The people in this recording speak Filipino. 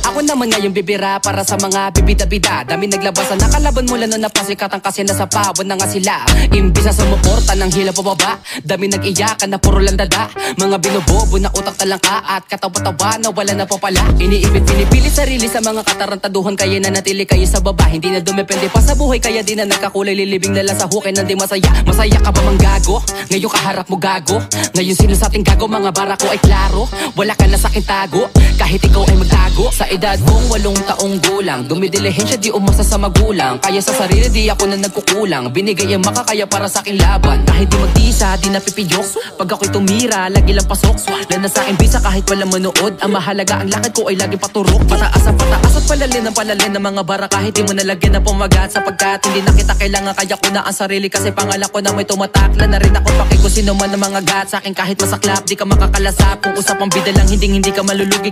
Ako naman ngayong bibira para sa mga bibida-bida. Dami naglabasan, nakalaban mula noon na pasikatan kasi nasa pawon na nga sila. Imbis na sumuporta ng hila pababa, dami nag-iyakan na puro lang dada. Mga binobobo na utak talangka at katawa-tawa na wala na po pala. Iniipit, pinipilit sarili sa mga katarantaduhan, kaya nanatili kayo sa baba. Hindi na dumepende pa sa buhay, kaya di na nagkakulay. Lilibing na lang sa hukay na di masaya. Masaya ka ba mang gago? Ngayon kaharap mo gago. Ngayon sino sa ating gago, mga bara ko ay klaro. Wala ka na sa akin tago, kahit ikaw ay magtago. Sa edad kong 8 taong gulang, dumidilihensya di umasa sa magulang. Kaya sa sarili di ako na nagkukulang. Binigay ang makakaya para sa aking laban. Kahit di magtisa, di napipiyok. Pag ako'y tumira, lagi lang pasok. Lana sa akin bisa kahit walang manood. Ang mahalaga ang lakad ko ay lagi paturok. Pataas ang pataas at palalin ang palalin ng mga bara. Kahit di mo nalagyan na pumagat, sapagkat hindi na kita kailangan. Kaya ko na ang sarili kasi pangalan ko na may tumatakla na rin ako pakikusin naman ng mga gat. Sa akin kahit masaklap, di ka makakalasap. Kung usapang bida lang, hindi ka malulugi.